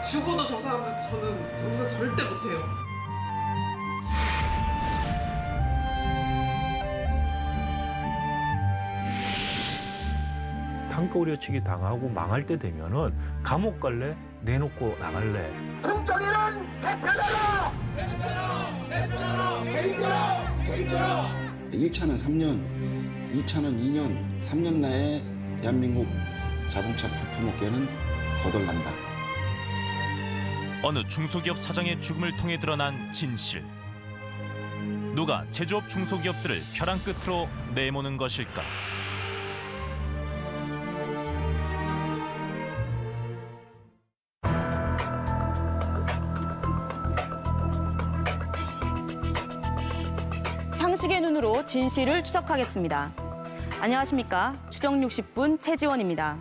죽어도 저 사람한테 저는 용서 절대 못해요. 단가 우려치기 당하고 망할 때 되면은 감옥 갈래? 내놓고 나갈래? 공정이란 대표자라! 대표자라! 책임져라! 책임져라! 1차는 3년, 2차는 2년, 3년 내에 대한민국 자동차 부품업계는 거덜난다. 어느 중소기업 사장의 죽음을 통해 드러난 진실. 누가 제조업 중소기업들을 벼랑 끝으로 내모는 것일까? 상식의 눈으로 진실을 추적하겠습니다. 안녕하십니까. 추정 60분 최지원입니다.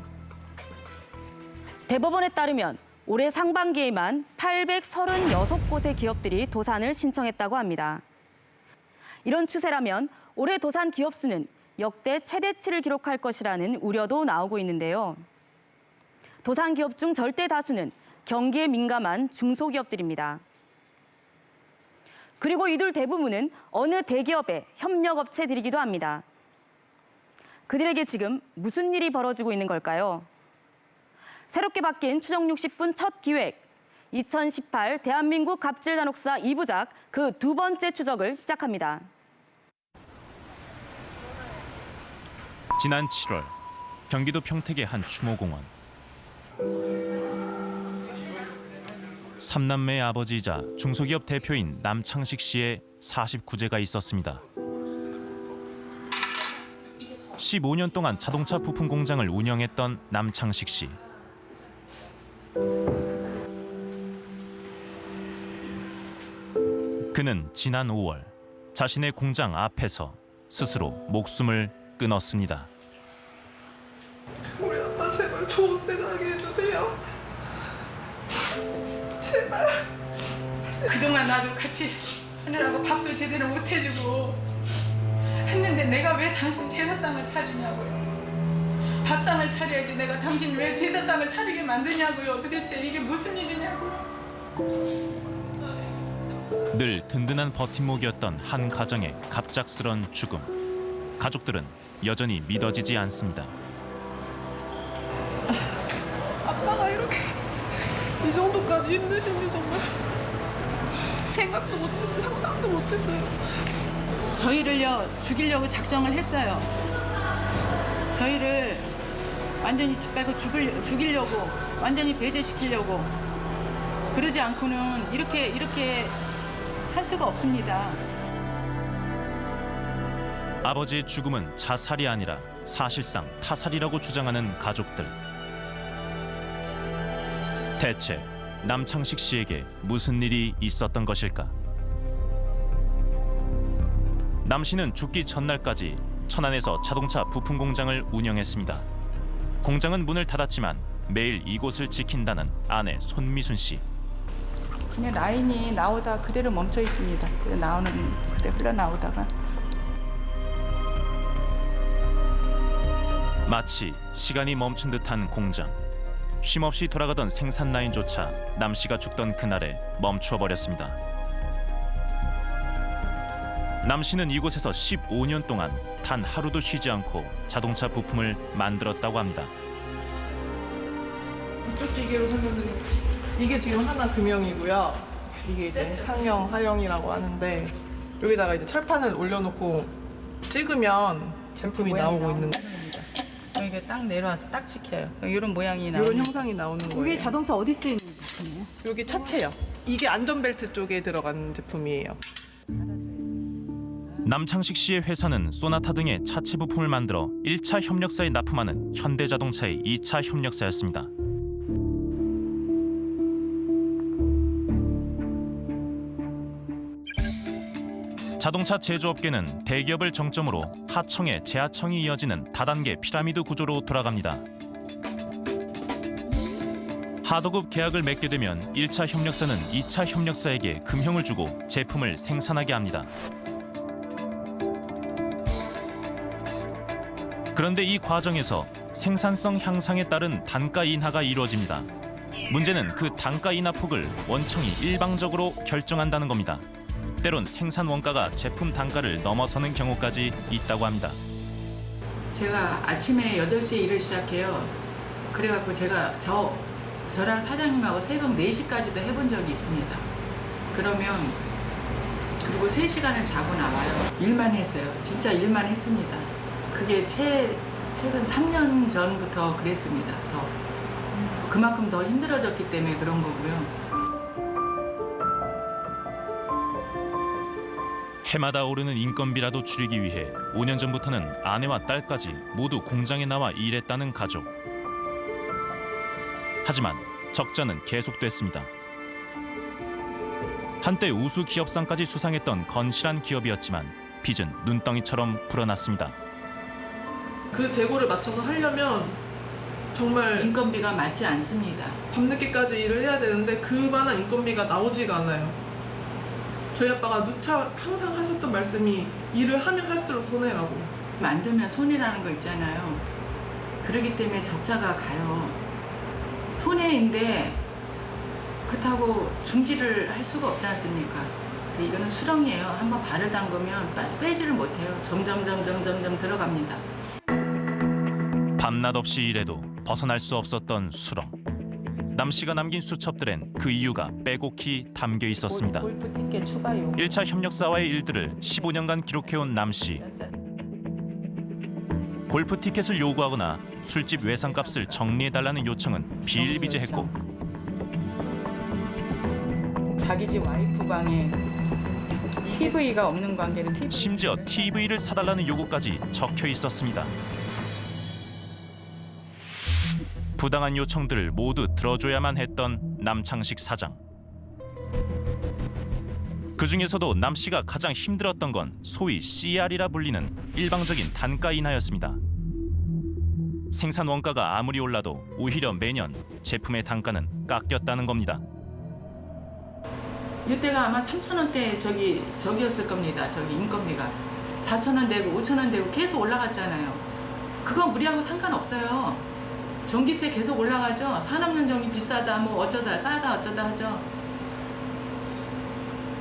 대법원에 따르면 올해 상반기에만 836곳의 기업들이 도산을 신청했다고 합니다. 이런 추세라면 올해 도산 기업 수는 역대 최대치를 기록할 것이라는 우려도 나오고 있는데요. 도산 기업 중 절대 다수는 경기에 민감한 중소기업들입니다. 그리고 이들 대부분은 어느 대기업의 협력업체들이기도 합니다. 그들에게 지금 무슨 일이 벌어지고 있는 걸까요? 새롭게 바뀐 추정 60분 첫 기획, 2018 대한민국 갑질단옥사 2부작 그 두 번째 추적을 시작합니다. 지난 7월 경기도 평택의 한 추모공원. 삼남매의 아버지이자 중소기업 대표인 남창식 씨의 49제가 있었습니다. 15년 동안 자동차 부품 공장을 운영했던 남창식 씨. 그는 지난 5월 자신의 공장 앞에서 스스로 목숨을 끊었습니다. 우리 아빠 제발 좋은 데 가게 해주세요. 제발. 그동안 나도 같이 하느라고 밥도 제대로 못 해주고 했는데 내가 왜 당신 제사상을 차리냐고요. 밥상을 차려야지 내가 당신 왜 제사상을 차리게 만드냐고요. 도대체 이게 무슨 일이냐고요. 늘 든든한 버팀목이었던 한 가정의 갑작스런 죽음. 가족들은 여전히 믿어지지 않습니다. 아빠가 이렇게 이 정도까지 힘드신지 정말 생각도 못했어요. 상상도 못했어요. 저희를요 죽이려고 작정을 했어요. 저희를 완전히 짓밟고 죽이려고 완전히 배제시키려고. 그러지 않고는 이렇게 할 수가 없습니다. 아버지의 죽음은 자살이 아니라 사실상 타살이라고 주장하는 가족들. 대체 남창식 씨에게 무슨 일이 있었던 것일까? 남 씨는 죽기 전날까지 천안에서 자동차 부품 공장을 운영했습니다. 공장은 문을 닫았지만 매일 이곳을 지킨다는 아내 손미순 씨. 그냥 라인이 나오다 그대로 멈춰 있습니다. 그대로 흘러나오다가. 마치 시간이 멈춘 듯한 공장. 쉼없이 돌아가던 생산 라인조차 남 씨가 죽던 그날에 멈추어 버렸습니다. 남 씨는 이곳에서 15년 동안 단 하루도 쉬지 않고 자동차 부품을 만들었다고 합니다. 이쪽 기계로 하면은 이게 지금 하나 금형이고요. 이게 이제 상형, 하형이라고 하는데 여기다가 이제 철판을 올려놓고 찍으면 제품이 나오고 있는 거예요. 이게 딱 내려와서 딱 지켜요. 이런 모양이 나오는. 이런 형상이 나오는 거예요. 이게 자동차 어디 쓰이는 제품이에요? 여기 차체요. 이게 안전벨트 쪽에 들어가는 제품이에요. 남창식 씨의 회사는 소나타 등의 차체 부품을 만들어 1차 협력사에 납품하는 현대자동차의 2차 협력사였습니다. 자동차 제조업계는 대기업을 정점으로 하청에 재하청이 이어지는 다단계 피라미드 구조로 돌아갑니다. 하도급 계약을 맺게 되면 1차 협력사는 2차 협력사에게 금형을 주고 제품을 생산하게 합니다. 그런데 이 과정에서 생산성 향상에 따른 단가 인하가 이루어집니다. 문제는 그 단가 인하 폭을 원청이 일방적으로 결정한다는 겁니다. 때론 생산 원가가 제품 단가를 넘어서는 경우까지 있다고 합니다. 제가 아침에 8시에 일을 시작해요. 그래갖고 제가 저랑 사장님하고 새벽 4시까지도 해본 적이 있습니다. 그러면 그리고 3시간을 자고 나와요. 일만 했어요. 진짜 일만 했습니다. 그게 최근 3년 전부터 그랬습니다. 그만큼 더 힘들어졌기 때문에 그런 거고요. 해마다 오르는 인건비라도 줄이기 위해 5년 전부터는 아내와 딸까지 모두 공장에 나와 일했다는 가족. 하지만 적자는 계속됐습니다. 한때 우수 기업상까지 수상했던 건실한 기업이었지만 빚은 눈덩이처럼 불어났습니다. 그 재고를 맞춰서 하려면 정말 인건비가 맞지 않습니다. 밤늦게까지 일을 해야 되는데 그만한 인건비가 나오지가 않아요. 저희 아빠가 누차 항상 하셨던 말씀이 일을 하면 할수록 손해라고. 만들면 손해라는 거 있잖아요. 그렇기 때문에 적자가 가요. 손해인데 그렇다고 중지를 할 수가 없지 않습니까? 이거는 수렁이에요. 한번 발을 담그면 빼지를 못해요. 점점 들어갑니다. 밤낮 없이 일해도 벗어날 수 없었던 수렁. 남 씨가 남긴 수첩들엔 그 이유가 빼곡히 담겨 있었습니다. 골프 티켓 추가 요금. 1차 협력사와의 일들을 15년간 기록해온 남 씨. 골프 티켓을 요구하거나 술집 외상값을 정리해달라는 요청은 비일비재했고 자기 집 와이프 방에 TV가 없는 관계로 TV. 심지어 TV를 사달라는 요구까지 적혀 있었습니다. 부당한 요청들을 모두 들어줘야만 했던 남창식 사장. 그 중에서도 남 씨가 가장 힘들었던 건 소위 CR이라 불리는 일방적인 단가 인하였습니다. 생산 원가가 아무리 올라도 오히려 매년 제품의 단가는 깎였다는 겁니다. 이때가 아마 3,000원대 저기였을 겁니다. 저기 인건비가 4,000원 되고 5,000원 되고 계속 올라갔잖아요. 그건 우리하고 상관없어요. 전기세 계속 올라가죠. 산업연정이 비싸다 뭐 어쩌다 싸다 어쩌다 하죠.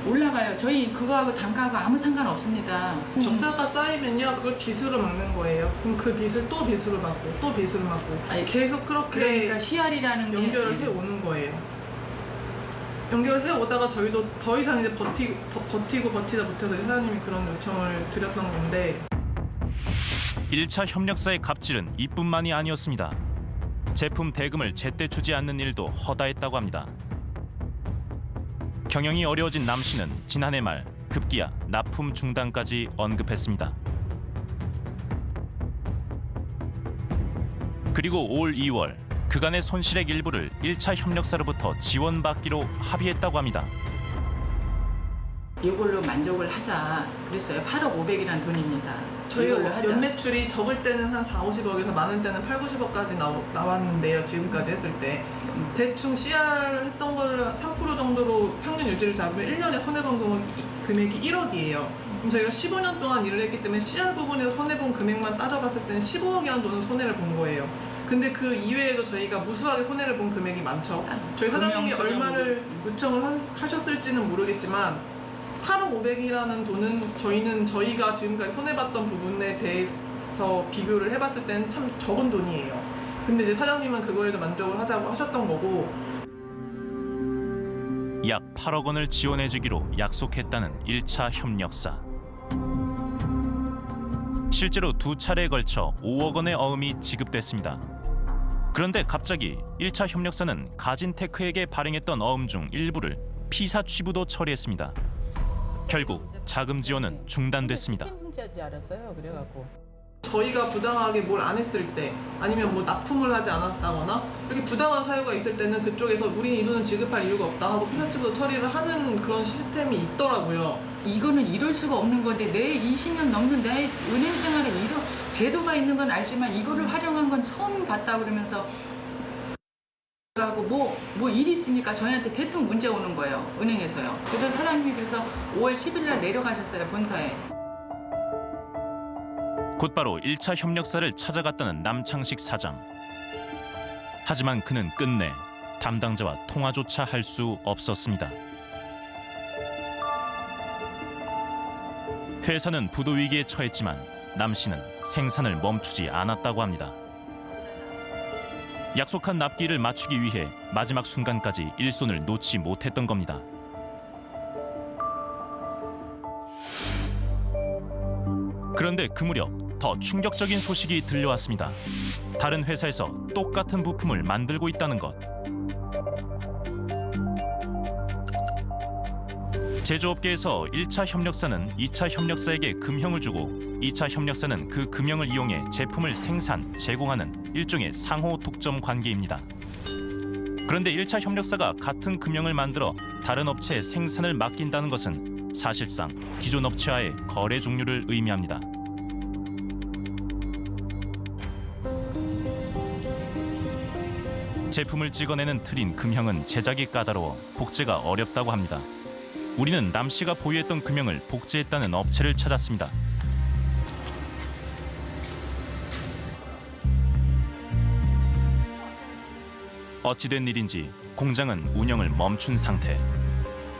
올라가요. 저희 그거하고 단가하고 아무 상관없습니다. 적자가 쌓이면요, 그걸 빚으로 막는 거예요. 그럼 그 빚을 또 빚으로 막고 또 빚으로 막고 아니, 계속 그렇게 그러니까 CR이라는 게 연결을 해오는 거예요. 연결을 해오다가 저희도 더 이상 이제 버티다 못해서 사장님이 그런 요청을 드렸던 건데 1차 협력사의 갑질은 이뿐만이 아니었습니다. 제품 대금을 제때 주지 않는 일도 허다했다고 합니다. 경영이 어려워진 남 씨는 지난해 말 급기야 납품 중단까지 언급했습니다. 그리고 올 2월 그간의 손실액 일부를 1차 협력사로부터 지원받기로 합의했다고 합니다. 이걸로 만족을 하자 그랬어요. 8억 500이라는 돈입니다. 저희가 이걸로 하자. 연매출이 적을 때는 한 4, 50억에서 많을 때는 8, 90억까지 나왔는데요. 지금까지 했을 때 대충 CR 했던 거를 3% 정도로 평균 유지를 잡으면 1년에 손해본 금액이 1억이에요. 그럼 저희가 15년 동안 일을 했기 때문에 CR 부분에서 손해본 금액만 따져봤을 때는 15억이라는 돈은 손해를 본 거예요. 근데 그 이외에도 저희가 무수하게 손해를 본 금액이 많죠. 저희 사장님이 얼마를 요청을 하셨을지는 모르겠지만 8억 500이라는 돈은 저희가 지금까지 손해봤던 부분에 대해서 비교를 해봤을 때는 참 적은 돈이에요. 근데 이제 사장님은 그거에도 만족을 하자고 하셨던 거고 약 8억 원을 지원해주기로 약속했다는 1차 협력사. 실제로 2차례에 걸쳐 5억 원의 어음이 지급됐습니다. 그런데 갑자기 1차 협력사는 가진테크에게 발행했던 어음 중 일부를 피사 취부도 처리했습니다. 결국 자금 지원은 중단됐습니다. 문제인 알았어요. 그래갖고 저희가 부당하게 뭘 안 했을 때 아니면 뭐 납품을 하지 않았다거나 이렇게 부당한 사유가 있을 때는 그쪽에서 우리는 이 돈은 지급할 이유가 없다 하고 피사 취부도 처리를 하는 그런 시스템이 있더라고요. 이거는 이럴 수가 없는 건데 내 20년 넘는 내 은행 생활에 이런 제도가 있는 건 알지만 이거를 활용한 건 처음 봤다 그러면서 하고 뭐 일이 있으니까 저희한테 대뜸 문제 오는 거예요. 은행에서요. 그래서 사장님이 그래서 5월 10일 날 내려가셨어요. 본사에. 곧바로 1차 협력사를 찾아갔다는 남창식 사장. 하지만 그는 끝내 담당자와 통화조차 할 수 없었습니다. 회사는 부도 위기에 처했지만 남 씨는 생산을 멈추지 않았다고 합니다. 약속한 납기를 맞추기 위해 마지막 순간까지 일손을 놓지 못했던 겁니다. 그런데 그 무렵 더 충격적인 소식이 들려왔습니다. 다른 회사에서 똑같은 부품을 만들고 있다는 것. 제조업계에서 1차 협력사는 2차 협력사에게 금형을 주고 2차 협력사는 그 금형을 이용해 제품을 생산, 제공하는 일종의 상호 독점 관계입니다. 그런데 1차 협력사가 같은 금형을 만들어 다른 업체에 생산을 맡긴다는 것은 사실상 기존 업체와의 거래 종료를 의미합니다. 제품을 찍어내는 틀인 금형은 제작이 까다로워 복제가 어렵다고 합니다. 우리는 남 씨가 보유했던 금형을 복제했다는 업체를 찾았습니다. 어찌된 일인지 공장은 운영을 멈춘 상태.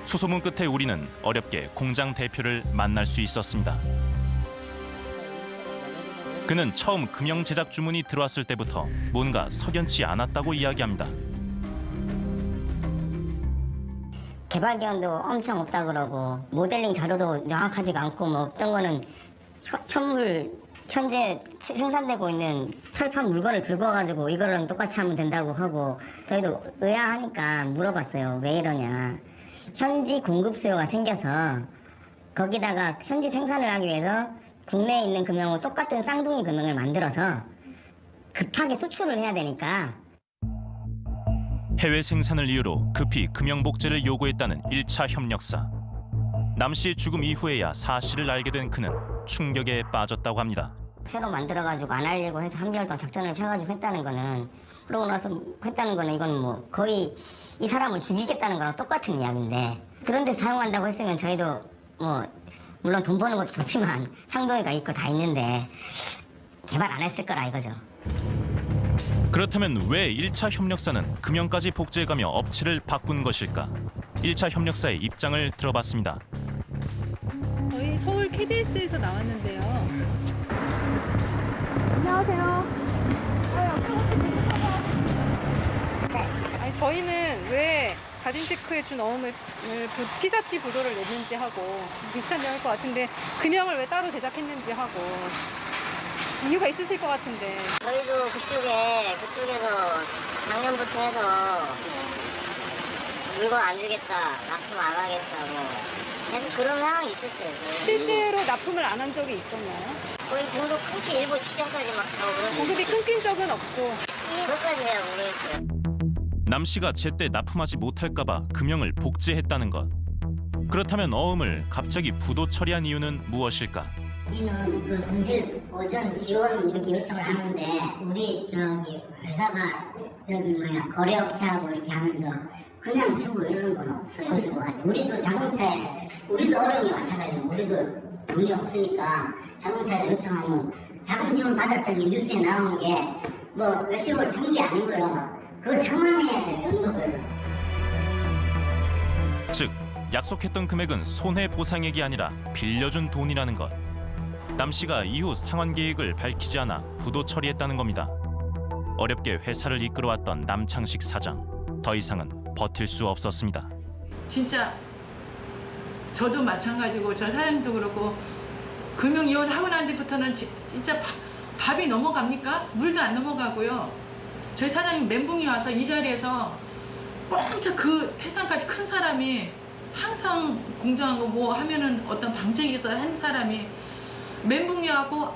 수소문 끝에 우리는 어렵게 공장 대표를 만날 수 있었습니다. 그는 처음 금형 제작 주문이 들어왔을 때부터 뭔가 석연치 않았다고 이야기합니다. 개발 기간도 엄청 없다 그러고 모델링 자료도 명확하지가 않고 뭐 어떤 거는 현재 생산되고 있는 철판 물건을 들고 와가지고 이거랑 똑같이 하면 된다고 하고 저희도 의아하니까 물어봤어요. 왜 이러냐. 현지 공급 수요가 생겨서 거기다가 현지 생산을 하기 위해서 국내에 있는 금형과 똑같은 쌍둥이 금형을 만들어서 급하게 수출을 해야 되니까 해외 생산을 이유로 급히 금형 복제를 요구했다는 1차 협력사. 남 씨의 죽음 이후에야 사실을 알게 된 그는 충격에 빠졌다고 합니다. 새로 만들어가지고 안 하려고 해서 3개월 동안 작전을 펴가지고 했다는 거는 그러고 나서 했다는 거는 이건 뭐 거의 이 사람을 죽이겠다는 거랑 똑같은 이야기인데 그런데 사용한다고 했으면 저희도 뭐 물론 돈 버는 것도 좋지만 상도가 있고 다 있는데 개발 안 했을 거라 이거죠. 그렇다면 왜 1차 협력사는 금형까지 복제해가며 업체를 바꾼 것일까? 1차 협력사의 입장을 들어봤습니다. 저희 서울 KBS에서 나왔는데요. 아니 저희는 왜 가진테크에 준 어음을 피사치 부도를 냈는지 하고 비슷한 내용일 것 같은데 금형을 왜 따로 제작했는지 하고 이유가 있으실 것 같은데. 저희도 그쪽에서 작년부터 해서 물건 안 주겠다, 납품 안 하겠다, 뭐 계속 그런 상황이 있었어요. 실제로 납품을 안 한 적이 있었나요? 거의 공급 끊기 일보 직전까지 막 하고 그런. 공급이 끊긴 적은 없고. 그것까지 제가 모르겠어요. 남 씨가 제때 납품하지 못할까봐 금형을 복제했다는 것. 그렇다면 어음을 갑자기 부도 처리한 이유는 무엇일까? 우리는 그 손실 보전 지원 이렇게 요청을 하는데 우리 저기 회사가 거래업체하고 이렇게 하면서 그냥 주고 이러는 건 없어요. 주고 하죠. 우리도 자동차에 우리도 어려움이 마찬가지고 우리도 돈이 없으니까 자동차에 요청하면 자금 지원 받았던 게 뉴스에 나오는 게 뭐 몇십을 준 게 아니고요. 그걸 상환해야 돼요. 연도별로. 즉 약속했던 금액은 손해보상액이 아니라 빌려준 돈이라는 것. 남 씨가 이후 상환 계획을 밝히지 않아 부도 처리했다는 겁니다. 어렵게 회사를 이끌어왔던 남창식 사장. 더 이상은 버틸 수 없었습니다. 진짜 저도 마찬가지고 저 사장님도 그렇고 금융 이혼하고 난 뒤부터는 진짜 밥이 넘어갑니까? 물도 안 넘어가고요. 저희 사장님 멘붕이 와서 이 자리에서 꼼짝 그 태산까지 큰 사람이 항상 공정하고 뭐 하면은 어떤 방책이 있어야 한 사람이 멘붕이 와고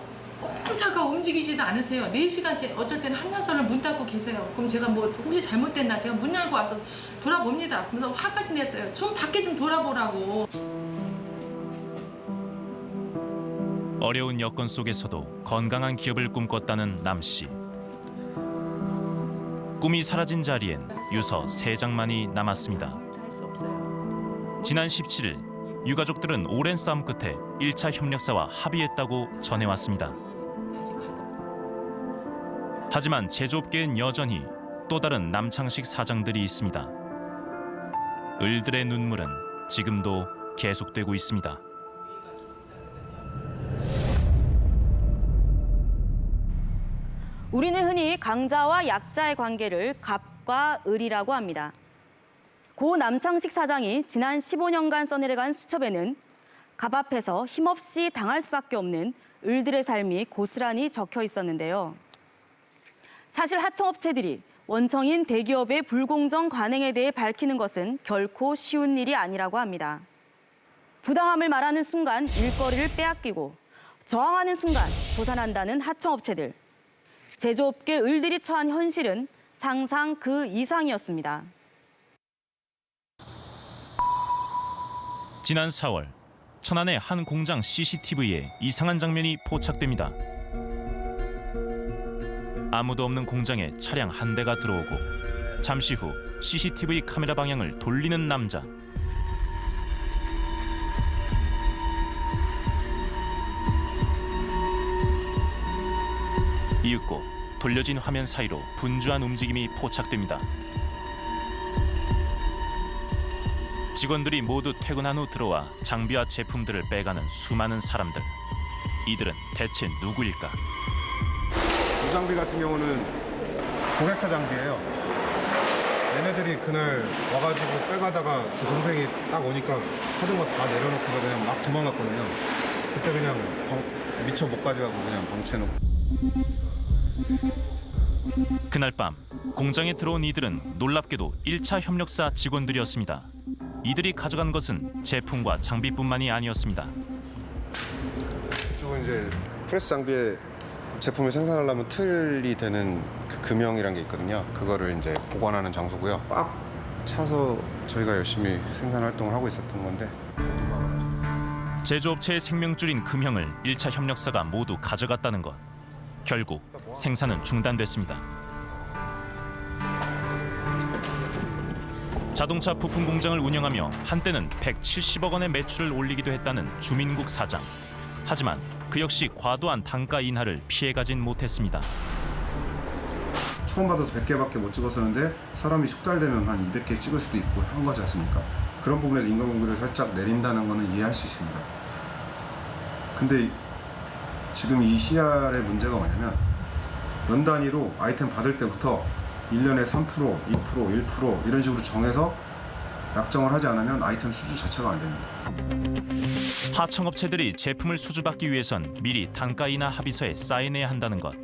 꼼짝하고 움직이지도 않으세요. 4시간째 어쩔 때는 한나절을 문 닫고 계세요. 그럼 제가 뭐 혹시 잘못됐나 제가 문 열고 와서 돌아봅니다. 그래서 화까지 냈어요. 좀 밖에 좀 돌아보라고. 어려운 여건 속에서도 건강한 기업을 꿈꿨다는 남 씨. 꿈이 사라진 자리엔 유서 3장만이 남았습니다. 할 수 없어요. 지난 17일 유가족들은 오랜 싸움 끝에 1차 협력사와 합의했다고 전해왔습니다. 하지만 제조업계엔 여전히 또 다른 남창식 사장들이 있습니다. 을들의 눈물은 지금도 계속되고 있습니다. 우리는 흔히 강자와 약자의 관계를 갑과 을이라고 합니다. 고 남창식 사장이 지난 15년간 써내려간 수첩에는 갑 앞에서 힘없이 당할 수밖에 없는 을들의 삶이 고스란히 적혀 있었는데요. 사실 하청업체들이 원청인 대기업의 불공정 관행에 대해 밝히는 것은 결코 쉬운 일이 아니라고 합니다. 부당함을 말하는 순간 일거리를 빼앗기고 저항하는 순간 도산한다는 하청업체들. 제조업계 을들이 처한 현실은 상상 그 이상이었습니다. 지난 4월 천안의 한 공장 CCTV에 이상한 장면이 포착됩니다. 아무도 없는 공장에 차량 한 대가 들어오고 잠시 후 CCTV 카메라 방향을 돌리는 남자. 이윽고 돌려진 화면 사이로 분주한 움직임이 포착됩니다. 직원들이 모두 퇴근한 후 들어와 장비와 제품들을 빼가는 수많은 사람들. 이들은 대체 누구일까? 이 장비 같은 경우는 고객사 장비예요. 얘네들이 그날 와가지고 빼가다가 제 동생이 딱 오니까 하던 거 다 내려놓고 그냥 막 도망갔거든요. 그때 그냥 미처 못 가져가고 그냥 방치해놓고. 그날 밤 공장에 들어온 이들은 놀랍게도 1차 협력사 직원들이었습니다. 이들이 가져간 것은 제품과 장비뿐만이 아니었습니다. 이쪽은 이제 프레스 장비에 제품을 생산하려면 틀이 되는 그 금형이란 게 있거든요. 그거를 이제 보관하는 장소고요. 빡 차서 저희가 열심히 생산 활동을 하고 있었던 건데 제조업체의 생명줄인 금형을 1차 협력사가 모두 가져갔다는 것. 결국 생산은 중단됐습니다. 자동차 부품 공장을 운영하며 한때는 170억 원의 매출을 올리기도 했다는 주민국 사장. 하지만 그 역시 과도한 단가 인하를 피해가진 못했습니다. 처음 받아서 100개밖에 못 찍었었는데 사람이 숙달되면 한 200개 찍을 수도 있고 한 거지 않습니까? 그런 부분에서 인건비를 살짝 내린다는 거는 이해할 수 있습니다. 근데 지금 이 CR의 문제가 뭐냐면 연 단위로 아이템 받을 때부터 1년에 3%, 2%, 1% 이런 식으로 정해서 약정을 하지 않으면 아이템 수주 자체가 안 됩니다. 하청업체들이 제품을 수주받기 위해선 미리 단가 인하 합의서에 사인해야 한다는 것.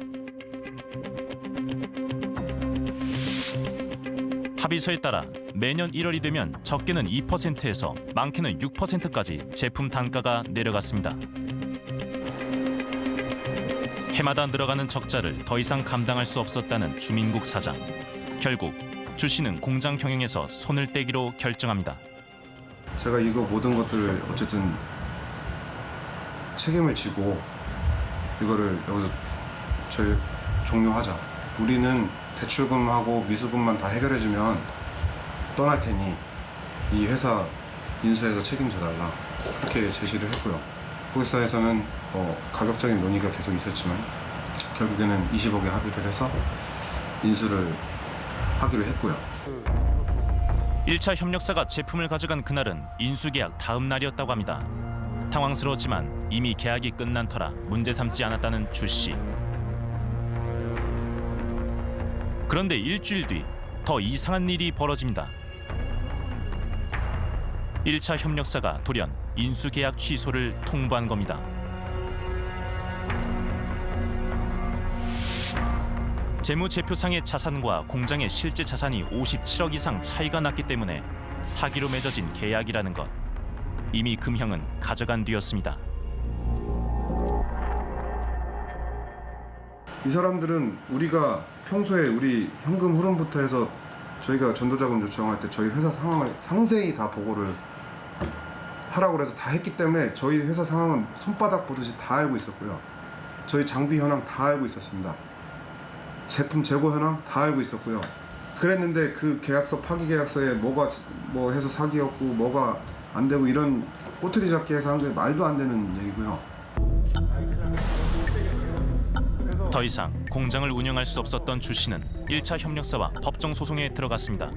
합의서에 따라 매년 1월이 되면 적게는 2%에서 많게는 6%까지 제품 단가가 내려갔습니다. 해마다 늘어가는 적자를 더 이상 감당할 수 없었다는 주민국 사장. 결국 주 씨는 공장 경영에서 손을 떼기로 결정합니다. 제가 이거 모든 것들을 어쨌든 책임을 지고 이거를 여기서 저희 종료하자. 우리는 대출금하고 미수금만 다 해결해주면 떠날 테니 이 회사 인수해서 책임져달라. 그렇게 제시를 했고요. 고객사에서는 가격적인 논의가 계속 있었지만 결국에는 20억에 합의를 해서 인수를 하기로 했고요. 1차 협력사가 제품을 가져간 그날은 인수계약 다음 날이었다고 합니다. 당황스러웠지만 이미 계약이 끝난 터라 문제 삼지 않았다는 주 씨. 그런데 일주일 뒤 더 이상한 일이 벌어집니다. 1차 협력사가 돌연 인수계약 취소를 통보한 겁니다. 재무제표상의 자산과 공장의 실제 자산이 57억 이상 차이가 났기 때문에 사기로 맺어진 계약이라는 것. 이미 금형은 가져간 뒤였습니다. 이 사람들은 우리가 평소에 우리 현금 흐름부터 해서 저희가 전도자금 요청할 때 저희 회사 상황을 상세히 다 보고를 하라고 해서 다 했기 때문에 저희 회사 상황은 손바닥 보듯이 다 알고 있었고요. 저희 장비 현황 다 알고 있었습니다. 제품 재고 현황 다 알고 있었고요. 그랬는데 그 계약서 파기 계약서에 뭐가 뭐 해서 사기였고 뭐가 안 되고 이런 꼬투리 잡기 해서 한 게 말도 안 되는 얘기고요. 더 이상 공장을 운영할 수 없었던 주 씨는 1차 협력사와 법정 소송에 들어갔습니다.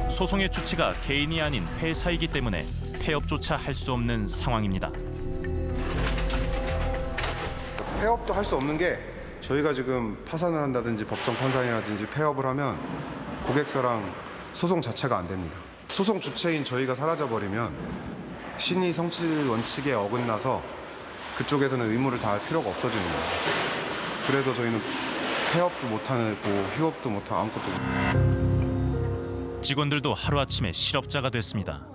소송의 주체가 개인이 아닌 회사이기 때문에 폐업조차 할 수 없는 상황입니다. 폐업도 할 수 없는 게 저희가 지금 파산을 한다든지 법정 판단이라든지 폐업을 하면 고객사랑 소송 자체가 안 됩니다. 소송 주체인 저희가 사라져버리면 신의 성실 원칙에 어긋나서 그쪽에서는 의무를 다할 필요가 없어지는 거예요. 그래서 저희는 폐업도 못하고 휴업도 못하고 아무것도 못하고. 직원들도 하루아침에 실업자가 됐습니다.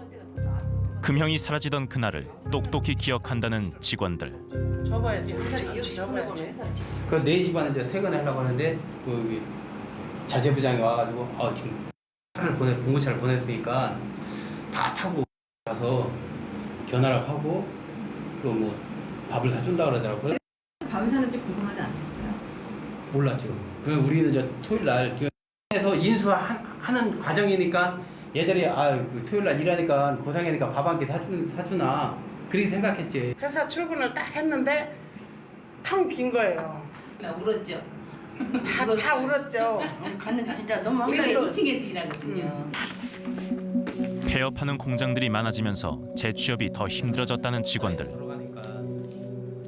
금형이 사라지던 그날을 똑똑히 기억한다는 직원들. 접어야지. 접어야지. 그 4시 반에 이제 퇴근하려고 하는데 그 자재부장이 와가지고 지금 봉고차를 보냈으니까 다 타고 가서 견학을 하고 또 뭐 밥을 사준다 그러더라고요. 밤에 사는지 궁금하지 않으셨어요? 몰랐죠. 그 우리는 이제 토요일 날 에서 인수하는 과정이니까 얘들이 토요일 날 일하니까 고생하니까 밥 한 끼 사주나 그렇게 생각했지. 회사 출근을 딱 했는데 텅 빈 거예요. 울었죠. 다 울었죠. 갔는데 진짜 너무 황당해. 2층에서 일하거든요. 폐업하는 공장들이 많아지면서 재취업이 더 힘들어졌다는 직원들.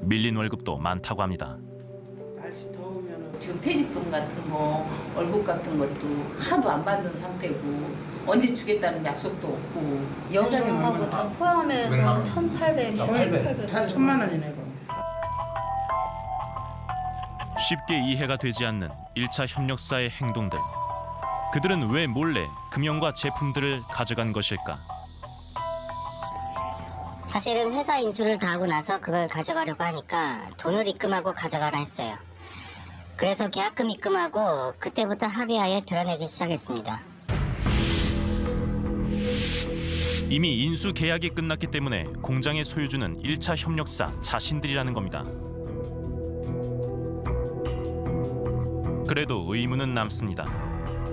밀린 월급도 많다고 합니다. 날씨 더우면 지금 퇴직금 같은 거, 월급 같은 것도 하도 안 받는 상태고 언제 주겠다는 약속도 없고 영장하고 다 포함해서 1,800, 1,800. 다 1,000만 원이네. 쉽게 이해가 되지 않는 1차 협력사의 행동들. 그들은 왜 몰래 금형과 제품들을 가져간 것일까? 사실은 회사 인수를 다 하고 나서 그걸 가져가려고 하니까 돈을 입금하고 가져가라 했어요. 그래서 계약금 입금하고 그때부터 합의하에 드러내기 시작했습니다. 이미 인수 계약이 끝났기 때문에 공장의 소유주는 1차 협력사 자신들이라는 겁니다. 그래도 의문은 남습니다.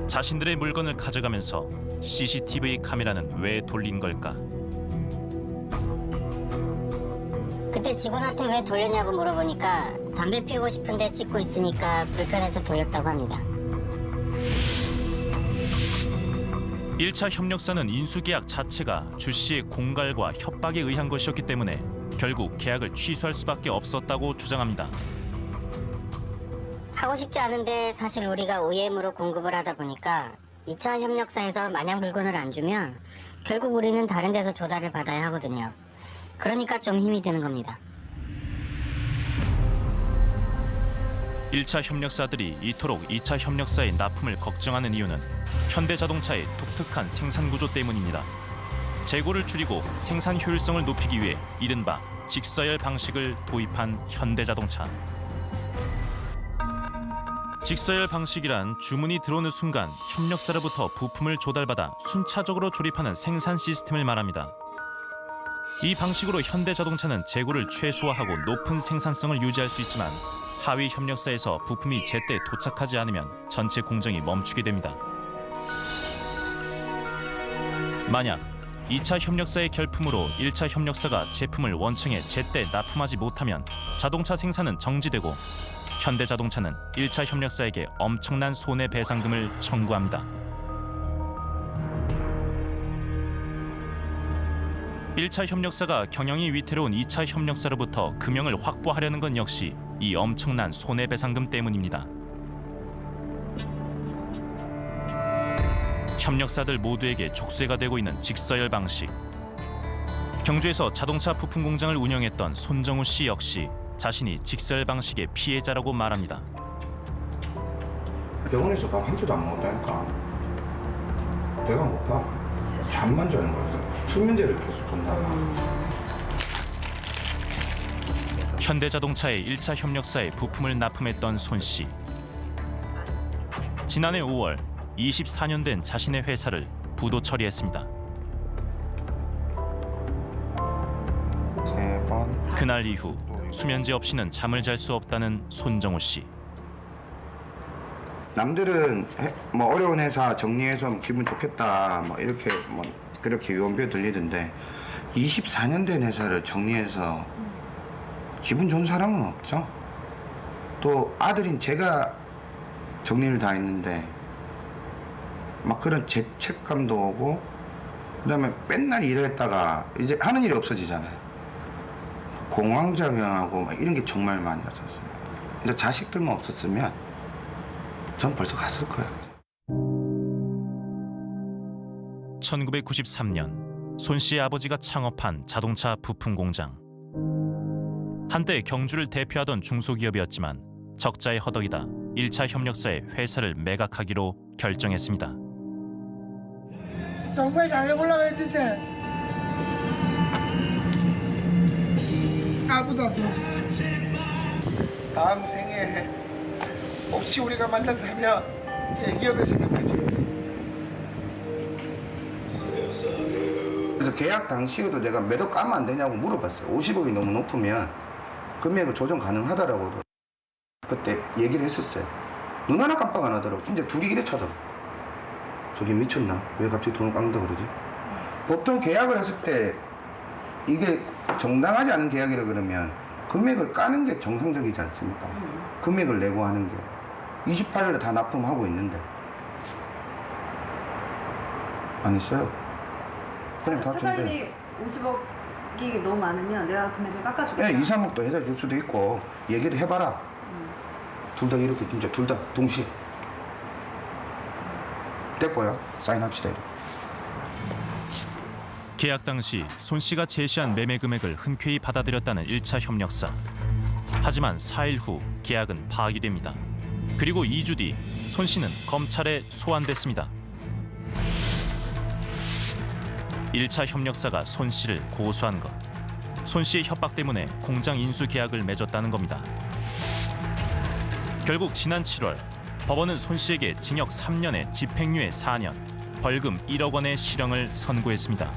자신들의 물건을 가져가면서 CCTV 카메라는 왜 돌린 걸까? 그때 직원한테 왜 돌렸냐고 물어보니까 담배 피우고 싶은데 찍고 있으니까 불편해서 돌렸다고 합니다. 1차 협력사는 인수계약 자체가 주 씨의 공갈과 협박에 의한 것이었기 때문에 결국 계약을 취소할 수밖에 없었다고 주장합니다. 하고 싶지 않은데 사실 우리가 OEM으로 공급을 하다 보니까 2차 협력사에서 만약 물건을 안 주면 결국 우리는 다른 데서 조달을 받아야 하거든요. 그러니까 좀 힘이 드는 겁니다. 1차 협력사들이 이토록 2차 협력사의 납품을 걱정하는 이유는 현대자동차의 독특한 생산 구조 때문입니다. 재고를 줄이고 생산 효율성을 높이기 위해 이른바 직서열 방식을 도입한 현대자동차. 직서열 방식이란 주문이 들어오는 순간 협력사로부터 부품을 조달받아 순차적으로 조립하는 생산 시스템을 말합니다. 이 방식으로 현대자동차는 재고를 최소화하고 높은 생산성을 유지할 수 있지만 하위 협력사에서 부품이 제때 도착하지 않으면 전체 공정이 멈추게 됩니다. 만약 2차 협력사의 결품으로 1차 협력사가 제품을 원청에 제때 납품하지 못하면 자동차 생산은 정지되고 현대자동차는 1차 협력사에게 엄청난 손해배상금을 청구합니다. 1차 협력사가 경영이 위태로운 2차 협력사로부터 금형을 확보하려는 건 역시 이 엄청난 손해배상금 때문입니다. 협력사들 모두에게 족쇄가 되고 있는 직서열 방식. 경주에서 자동차 부품 공장을 운영했던 손정우 씨 역시 자신이 직서열 방식의 피해자라고 말합니다. 병원에서 밥 한 끼도 안 먹었다니까. 배가 고파. 잠만 자는 거야. 수면제를 계속 준다가. 현대자동차의 1차 협력사에 부품을 납품했던 손 씨. 지난해 5월 24년 된 자신의 회사를 부도 처리했습니다. 그날 이후 수면제 없이는 잠을 잘 수 없다는 손정우 씨. 남들은 뭐 어려운 회사 정리해서 기분 좋겠다 뭐 이렇게 뭐 그렇게 유언비어 들리던데 24년 된 회사를 정리해서 기분 좋은 사람은 없죠. 또 아들인 제가 정리를 다 했는데 막 그런 죄책감도 오고 그다음에 맨날 일했다가 이제 하는 일이 없어지잖아요. 공황작용하고 막 이런 게 정말 많이 왔었어요. 근데 자식들만 없었으면 전 벌써 갔을 거예요. 1993년 손 씨의 아버지가 창업한 자동차 부품 공장. 한때 경주를 대표하던 중소기업이었지만 적자에 허덕이다 1차 협력사에 회사를 매각하기로 결정했습니다. 정부에 잘해보려고 했는데 아무도 안 도와줘. 다음 생에 혹시 우리가 만난다면 대기업에 생각하지. 그래서 계약 당시에도 내가 몇 억 까면 안 되냐고 물어봤어요. 50억이 너무 높으면 금액을 조정 가능하다라고 그때 얘기를 했었어요. 눈 하나 깜빡 안 하더라고. 진짜 둘이 이래 쳐다봐. 저기 미쳤나? 왜 갑자기 돈을 깎는다 그러지? 보통 계약을 했을 때 이게 정당하지 않은 계약이라 그러면 금액을 까는 게 정상적이지 않습니까? 금액을 내고 하는 게 28일에 다 납품하고 있는데 안 있어요. 그냥 다 준대. 50억이 너무 많으면 내가 금액을 깎아주겠다. 네, 2, 3억도 해줄 수도 있고 얘기를 해봐라. 둘 다 이렇게 진짜 둘 다 동시에 됐고요. 사인합시다. 이렇게. 계약 당시 손 씨가 제시한 매매 금액을 흔쾌히 받아들였다는 1차 협력사. 하지만 4일 후 계약은 파악이 됩니다. 그리고 2주 뒤 손 씨는 검찰에 소환됐습니다. 1차 협력사가 손 씨를 고소한 것. 손 씨의 협박 때문에 공장 인수 계약을 맺었다는 겁니다. 결국 지난 7월 법원은 손 씨에게 징역 3년에 집행유예 4년, 벌금 1억 원의 실형을 선고했습니다.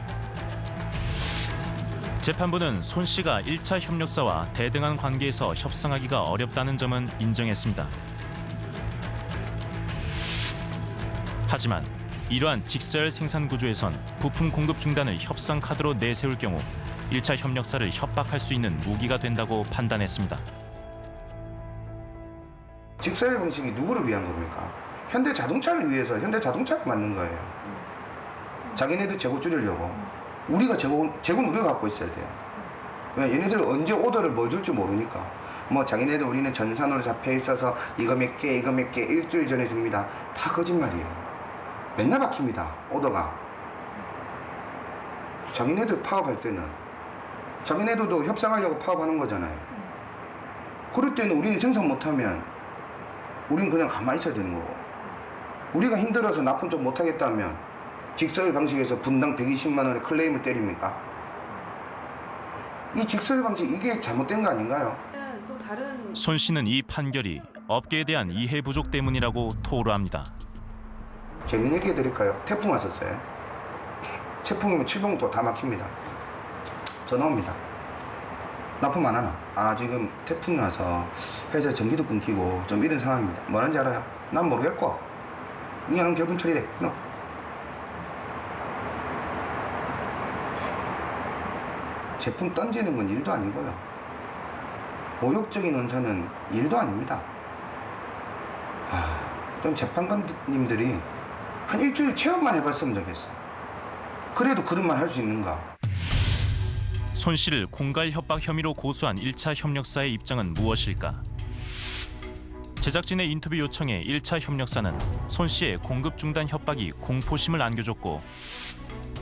재판부는 손 씨가 1차 협력사와 대등한 관계에서 협상하기가 어렵다는 점은 인정했습니다. 하지만 이러한 직설 생산 구조에선 부품 공급 중단을 협상 카드로 내세울 경우 1차 협력사를 협박할 수 있는 무기가 된다고 판단했습니다. 직설 방식이 누구를 위한 겁니까? 현대자동차를 위해서 현대자동차가 만든 거예요. 자기네들 재고 줄이려고. 우리가 재고는 우리가 갖고 있어야 돼요. 왜? 얘네들은 언제 오더를 뭘 줄지 모르니까. 뭐 자기네들 우리는 전산으로 잡혀 있어서 이거 몇 개 일주일 전에 줍니다. 다 거짓말이에요. 맨날 박힙니다. 오더가. 자기네들 파업할 때는 자기네들도 협상하려고 파업하는 거잖아요. 그럴 때는 우리는 생산 못하면 우리는 그냥 가만히 있어야 되는 거고, 우리가 힘들어서 납품 좀 못하겠다면 직설 방식에서 분당 120만 원의 클레임을 때립니까? 이 직설 방식 이게 잘못된 거 아닌가요? 또 다른 손 씨는 이 판결이 업계에 대한 이해 부족 때문이라고 토로합니다. 재밌는 얘기 해드릴까요? 태풍 왔었어요. 태풍이면 칠봉도 다 막힙니다. 전화 옵니다. 납품 안 하나? 아, 지금 태풍이 와서 회사 전기도 끊기고 좀 이런 상황입니다. 뭐라는지 알아요? 난 모르겠고 니는 결분 처리돼. 끊어. 제품 던지는 건 일도 아니고요. 모욕적인 언사는 일도 아닙니다. 좀 재판관님들이 한 일주일 체험만 해봤으면 좋겠어요. 그래도 그런 말 할 수 있는가? 손 씨를 공갈 협박 혐의로 고소한 1차 협력사의 입장은 무엇일까? 제작진의 인터뷰 요청에 1차 협력사는 손 씨의 공급 중단 협박이 공포심을 안겨줬고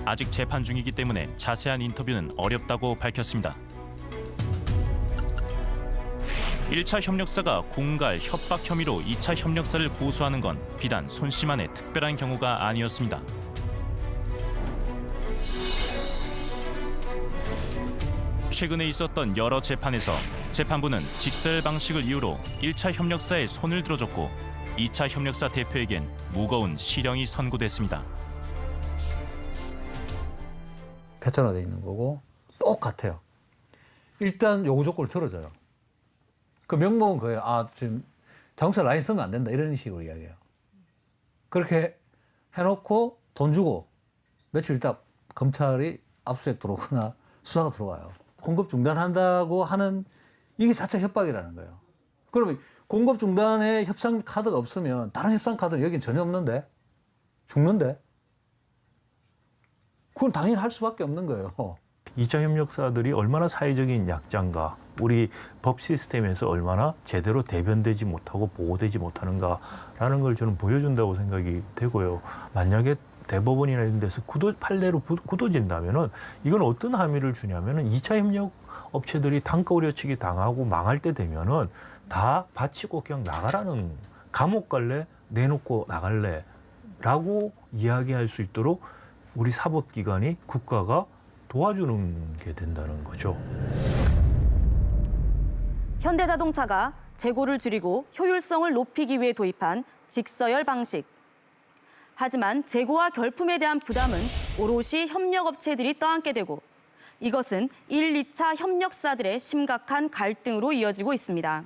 아직 재판 중이기 때문에 자세한 인터뷰는 어렵다고 밝혔습니다. 1차 협력사가 공갈 협박 혐의로 2차 협력사를 고소하는 건 비단 손 씨만의 특별한 경우가 아니었습니다. 최근에 있었던 여러 재판에서 재판부는 직설 방식을 이유로 1차 협력사에 손을 들어줬고 2차 협력사 대표에겐 무거운 실형이 선고됐습니다. 패턴화되어 있는 거고 똑같아요. 일단 요구 조건을 들어줘요. 그 명목은 그거예요. 아, 지금 자동차 라인 쓰면 안 된다 이런 식으로 이야기해요. 그렇게 해놓고 돈 주고 며칠 있다 검찰이 압수수색 들어오거나 수사가 들어와요. 공급 중단한다고 하는 이게 자체 협박이라는 거예요. 그러면 공급 중단에 협상 카드가 없으면 다른 협상 카드는 여긴 전혀 없는데? 죽는데? 그건 당연히 할 수밖에 없는 거예요. 2차 협력사들이 얼마나 사회적인 약자인가, 우리 법 시스템에서 얼마나 제대로 대변되지 못하고 보호되지 못하는가라는 걸 저는 보여준다고 생각이 되고요. 만약에 대법원이나 이런 데서 판례로 굳어진다면은 이건 어떤 함의를 주냐면은 2차 협력 업체들이 단가 우려치기 당하고 망할 때 되면은 다 바치고 그냥 나가라는, 감옥 갈래? 내놓고 나갈래? 라고 이야기할 수 있도록 우리 사법기관이, 국가가 도와주는 게 된다는 거죠. 현대자동차가 재고를 줄이고 효율성을 높이기 위해 도입한 직서열 방식. 하지만 재고와 결품에 대한 부담은 오롯이 협력업체들이 떠안게 되고, 이것은 1, 2차 협력사들의 심각한 갈등으로 이어지고 있습니다.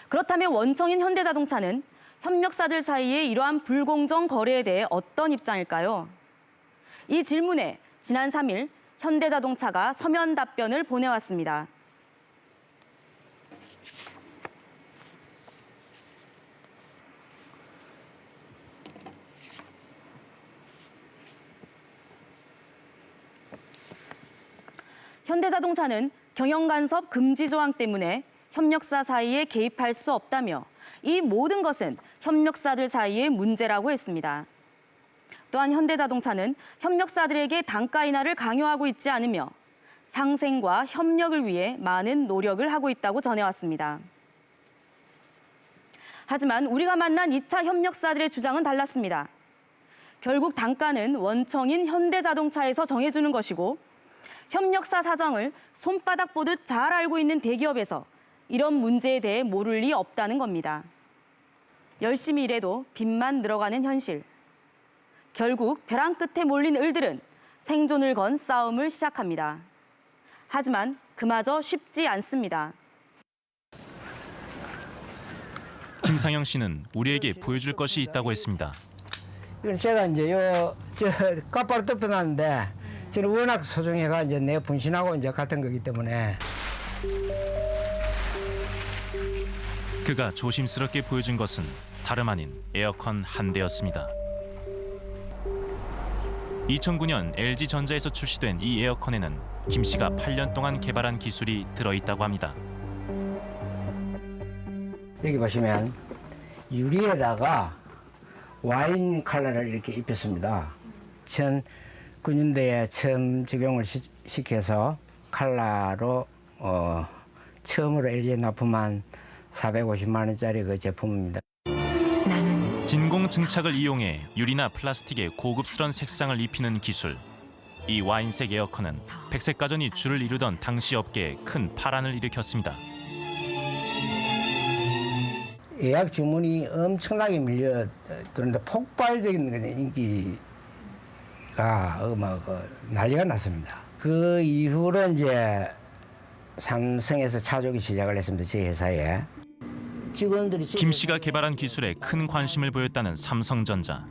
그렇다면 원청인 현대자동차는 협력사들 사이의 이러한 불공정 거래에 대해 어떤 입장일까요? 이 질문에 지난 3일 현대자동차가 서면 답변을 보내왔습니다. 현대자동차는 경영간섭 금지 조항 때문에 협력사 사이에 개입할 수 없다며 이 모든 것은 협력사들 사이의 문제라고 했습니다. 또한 현대자동차는 협력사들에게 단가 인하를 강요하고 있지 않으며 상생과 협력을 위해 많은 노력을 하고 있다고 전해왔습니다. 하지만 우리가 만난 2차 협력사들의 주장은 달랐습니다. 결국 단가는 원청인 현대자동차에서 정해주는 것이고, 협력사 사정을 손바닥 보듯 잘 알고 있는 대기업에서 이런 문제에 대해 모를 리 없다는 겁니다. 열심히 일해도 빚만 늘어가는 현실. 결국 벼랑 끝에 몰린 을들은 생존을 건 싸움을 시작합니다. 하지만 그마저 쉽지 않습니다. 김상영 씨는 우리에게 보여줄 것이 있다고 했습니다. 이건 제가 이제 까빠로 덮어놨는데, 저는 워낙 소중해가 이제 내 분신하고 이제 같은 거기 때문에. 그가 조심스럽게 보여준 것은 다름 아닌 에어컨 한 대였습니다. 2009년 LG전자에서 출시된 이 에어컨에는 김 씨가 8년 동안 개발한 기술이 들어있다고 합니다. 여기 보시면 유리에다가 와인 컬러를 이렇게 입혔습니다. 2009년도에 처음 적용을 시켜서 컬러로 처음으로 LG에 납품한 450만 원짜리 그 제품입니다. 진공 증착을 이용해 유리나 플라스틱에 고급스런 색상을 입히는 기술. 이 와인색 에어컨은 백색 가전이 줄을 이루던 당시 업계에 큰 파란을 일으켰습니다. 예약 주문이 엄청나게 밀려들었는데 폭발적인 인기가 난리가 났습니다. 그 이후로 이제 삼성에서 차주기 시작을 했습니다. 제 회사에. 직원들이 김 씨가 개발한 기술에 큰 관심을 보였다는 삼성전자.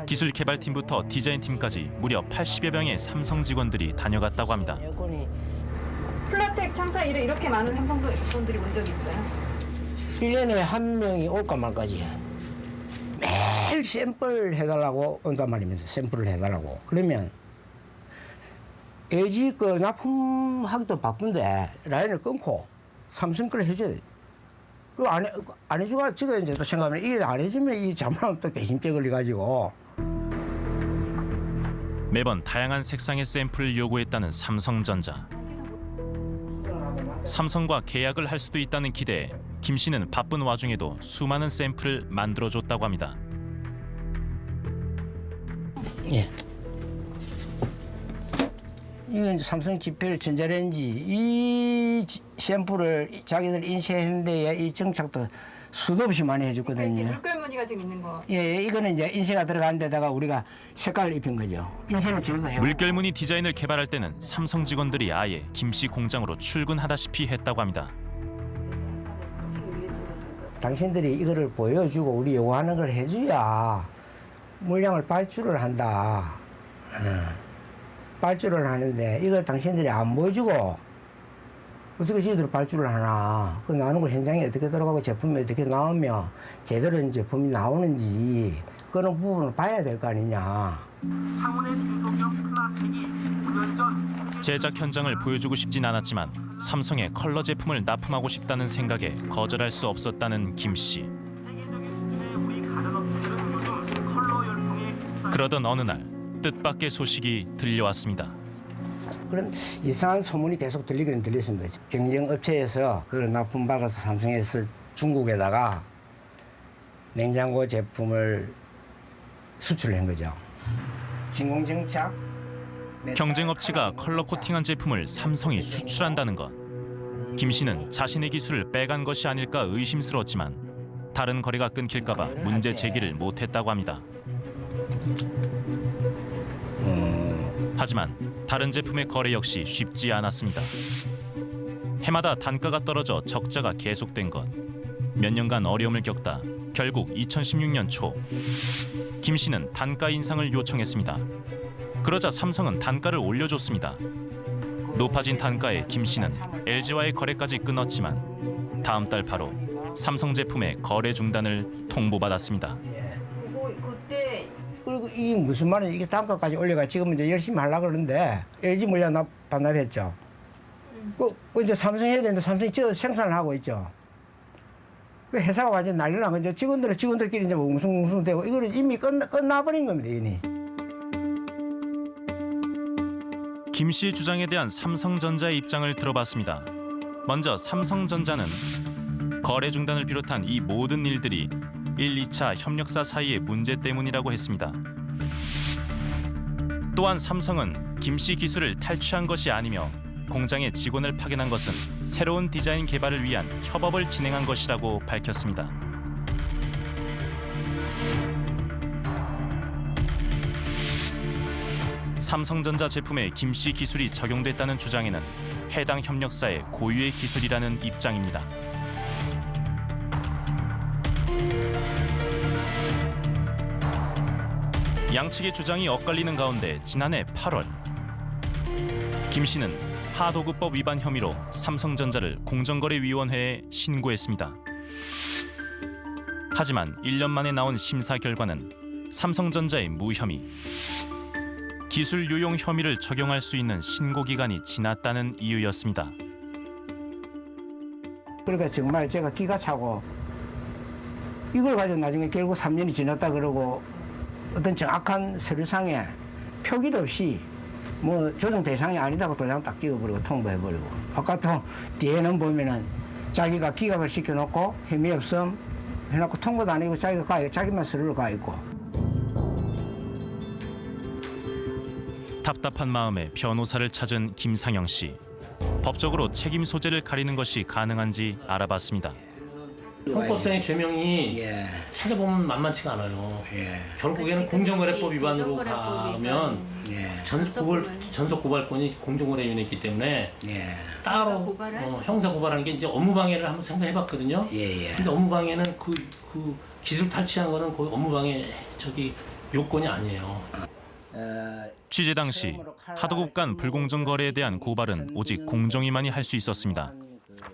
기술 개발팀부터 디자인팀까지 무려 80여 명의 삼성 직원들이 다녀갔다고 합니다. 플라텍 창사 일에 이렇게 많은 삼성 직원들이 온 적이 있어요? 1년에 한 명이 올까 말까지 매일 샘플 해달라고 온단 말입니다. 샘플을 해달라고. 그러면 LG 거 납품하기도 바쁜데 라인을 끊고 삼성 걸 해줘야 돼. 그거 안 해주고 지금 이제 또 생각하면 이게 안 해주면 이 잘못하면 또 개심죄 걸려가지고. 매번 다양한 색상의 샘플을 요구했다는 삼성전자. 삼성과 계약을 할 수도 있다는 기대에 김 씨는 바쁜 와중에도 수많은 샘플을 만들어줬다고 합니다. 예. 이건 삼성 지펠 전자레인지 이 샘플을 자기들 인쇄했는데 이 정착도 수도 없이 많이 해줬거든요. 물결 무늬가 지금 있는 거. 예, 이거는 이제 인쇄가 들어간 데다가 우리가 색깔을 입힌 거죠. 인쇄는 저희가 해요. 물결 무늬 디자인을 개발할 때는 삼성 직원들이 아예 김 씨 공장으로 출근하다시피 했다고 합니다. 당신들이 이거를 보여주고 우리 요구하는 걸 해줘야 물량을 발주를 한다. 발주를 하는데 이걸 당신들이 안 보여주고 어떻게 저희들이 발주를 하나? 그 나오는 거 현장에 어떻게 들어가고 제품이 어떻게 나오며 제대로 이제 제품이 나오는지 그런 부분을 봐야 될 거 아니냐. 제작 현장을 보여주고 싶진 않았지만 삼성의 컬러 제품을 납품하고 싶다는 생각에 거절할 수 없었다는 김 씨. 그러던 어느 날 뜻밖의 소식이 들려왔습니다. 그런 이상한 소문이 계속 들리기는 들렸습니다. 경쟁 업체에서 그걸 납품받아서 삼성에서 중국에다가 냉장고 제품을 수출한 거죠. 진공정착. 경쟁 업체가 컬러 코팅한 제품을 삼성이 수출한다는 것. 김 씨는 자신의 기술을 빼간 것이 아닐까 의심스러웠지만 다른 거래가 끊길까 봐 문제 제기를 못했다고 합니다. 하지만 다른 제품의 거래 역시 쉽지 않았습니다. 해마다 단가가 떨어져 적자가 계속된 것. 몇 년간 어려움을 겪다 결국 2016년 초 김 씨는 단가 인상을 요청했습니다. 그러자 삼성은 단가를 올려줬습니다. 높아진 단가에 김 씨는 LG와의 거래까지 끊었지만 다음 달 바로 삼성 제품의 거래 중단을 통보받았습니다. 그리고 이게 무슨 말이냐, 이게 단가까지 올려가 지금 이제 열심히 하려고 그러는데 LG 물량 반납했죠. 그 이제 삼성 해야 되는데 삼성이 저 생산을 하고 있죠. 그 회사가 완전 난리나고 이제 직원들끼리 이제 웅숭웅숭되고 이거는 이미 끝나버린 겁니다, 이미. 김 씨의 주장에 대한 삼성전자의 입장을 들어봤습니다. 먼저 삼성전자는 거래 중단을 비롯한 이 모든 일들이 1, 2차 협력사 사이의 문제 때문이라고 했습니다. 또한 삼성은 김 씨 기술을 탈취한 것이 아니며 공장에 직원을 파견한 것은 새로운 디자인 개발을 위한 협업을 진행한 것이라고 밝혔습니다. 삼성전자 제품에 김 씨 기술이 적용됐다는 주장에는 해당 협력사의 고유의 기술이라는 입장입니다. 양측의 주장이 엇갈리는 가운데 지난해 8월 김 씨는 하도급법 위반 혐의로 삼성전자를 공정거래위원회에 신고했습니다. 하지만 1년 만에 나온 심사 결과는 삼성전자의 무혐의, 기술 유용 혐의를 적용할 수 있는 신고 기간이 지났다는 이유였습니다. 그러니까 정말 제가 기가 차고 이걸 가지고 나중에 결국 3년이 지났다 그러고 어떤 정확한 서류상에 표기도 없이 뭐 조정 대상이 아니다고 도장 딱 찍어버리고 통보해버리고, 아까 또 뒤에는 보면은 자기가 기각을 시켜놓고 혐의 없음 해놓고 통보도 안 하고 자기만 서류를 가 있고. 답답한 마음에 변호사를 찾은 김상영 씨. 법적으로 책임 소재를 가리는 것이 가능한지 알아봤습니다. 형법상의 죄명이 찾아보면 만만치가 않아요. 결국에는 공정거래법 위반으로 가면 전속 고발권이 공정거래위원회에 있기 때문에 따로 형사 고발하는 게 이제 업무방해를 한번 생각해봤거든요. 근데 업무방해는 그 기술 탈취한 거는 거의 업무방해 요건이 아니에요. 취재 당시 하도급 간 불공정 거래에 대한 고발은 오직 공정위만이 할 수 있었습니다.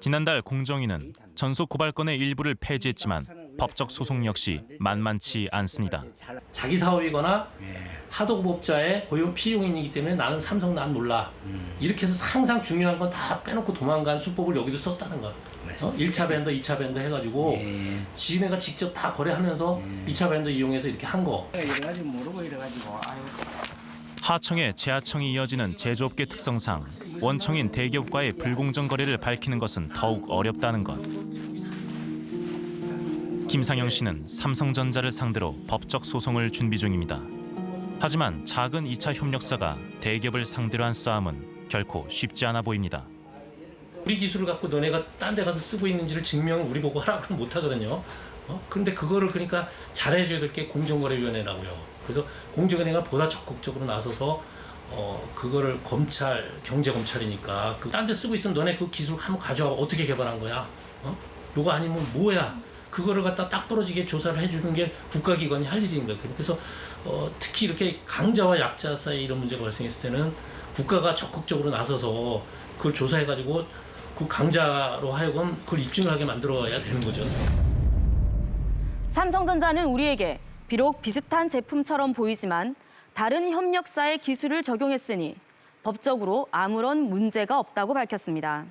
지난달 공정위는 전속 고발건의 일부를 폐지했지만 법적 소송 역시 만만치 않습니다. 자기 사업이거나 하도급업자의 고용 피용인이기 때문에 나는 삼성 난 몰라. 이렇게 해서 항상 중요한 건 다 빼놓고 도망간 수법을 여기도 썼다는 거야. 1차 밴더, 2차 밴더 해가지고 지네가 직접 다 거래하면서 2차 밴더 이용해서 이렇게 한 거. 이래가지고 모르고 이래가지고 하청에 재하청이 이어지는 제조업계 특성상 원청인 대기업과의 불공정 거래를 밝히는 것은 더욱 어렵다는 것. 김상영 씨는 삼성전자를 상대로 법적 소송을 준비 중입니다. 하지만 작은 2차 협력사가 대기업을 상대로 한 싸움은 결코 쉽지 않아 보입니다. 우리 기술을 갖고 너네가 딴 데 가서 쓰고 있는지를 증명을 우리 보고 하라고는 못 하거든요. 그런데 그거를 그러니까 잘해줘야 될 게 공정거래위원회라고요. 그래서 공정거래가 보다 적극적으로 나서서 그거를 경제검찰이니까 딴 데 쓰고 있으면 너네 그 기술 한번 가져와. 어떻게 개발한 거야? 요거 아니면 뭐야? 그거를 갖다 딱 부러지게 조사를 해주는 게 국가기관이 할 일인 거예요. 그래서 특히 이렇게 강자와 약자 사이 이런 문제가 발생했을 때는 국가가 적극적으로 나서서 그걸 조사해가지고 그 강자로 하여금 그걸 입증을 하게 만들어야 되는 거죠. 삼성전자는 우리에게 비록 비슷한 제품처럼 보이지만 다른 협력사의 기술을 적용했으니 법적으로 아무런 문제가 없다고 밝혔습니다.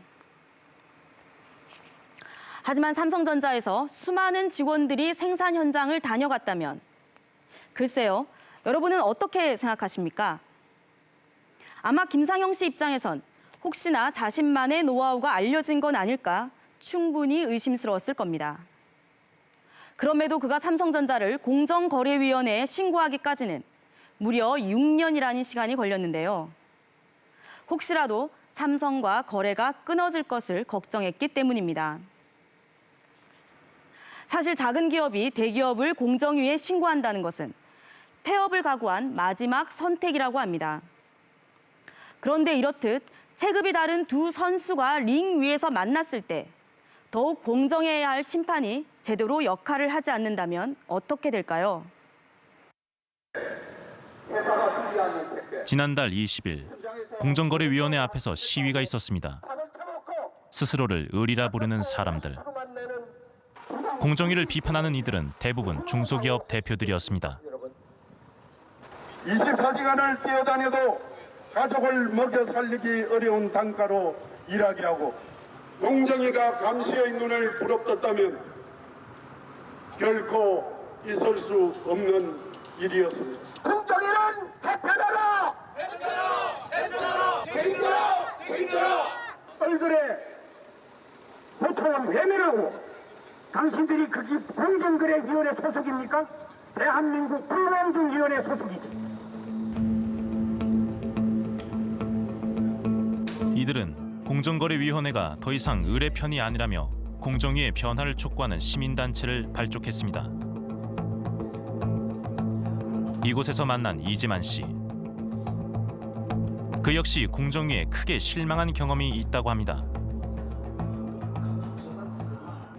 하지만 삼성전자에서 수많은 직원들이 생산 현장을 다녀갔다면 글쎄요, 여러분은 어떻게 생각하십니까? 아마 김상영 씨 입장에선 혹시나 자신만의 노하우가 알려진 건 아닐까 충분히 의심스러웠을 겁니다. 그럼에도 그가 삼성전자를 공정거래위원회에 신고하기까지는 무려 6년이라는 시간이 걸렸는데요. 혹시라도 삼성과 거래가 끊어질 것을 걱정했기 때문입니다. 사실 작은 기업이 대기업을 공정위에 신고한다는 것은 폐업을 각오한 마지막 선택이라고 합니다. 그런데 이렇듯 체급이 다른 두 선수가 링 위에서 만났을 때 더욱 공정해야 할 심판이 제대로 역할을 하지 않는다면 어떻게 될까요? 지난달 20일 공정거래위원회 앞에서 시위가 있었습니다. 스스로를 을이라 부르는 사람들. 공정위를 비판하는 이들은 대부분 중소기업 대표들이었습니다. 24시간을 뛰어다녀도 가족을 먹여 살리기 어려운 단가로 일하게 하고 공정위가 감시의 눈을 부릅떴다면 결코 있을 수 없는 일이었습니다. 공정위는 해편하라! 해편하라! 책임져라! 얼굴에 보통은 외면하고 당신들이 그게 공정거래위원회 소속입니까? 대한민국 불공정위원회 소속이지. 이들은 공정거래위원회가 더 이상 을의 편이 아니라며 공정위의 변화를 촉구하는 시민단체를 발족했습니다. 이곳에서 만난 이재만 씨. 그 역시 공정위에 크게 실망한 경험이 있다고 합니다.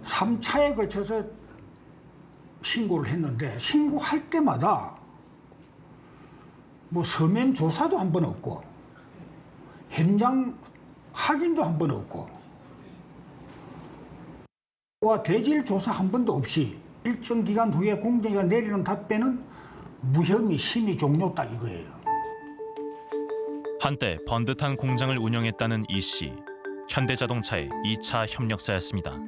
3차에 걸쳐서 신고를 했는데 신고할 때마다 뭐 서면 조사도 한 번 없고 현장 확인도 한 번 없고 대질 조사 한 번도 없이 일정 기간 후에 공정위가 내리는 답변은 무혐의 심의 종료다 이거예요. 한때 번듯한 공장을 운영했다는 이 씨. 현대자동차의 2차 협력사였습니다.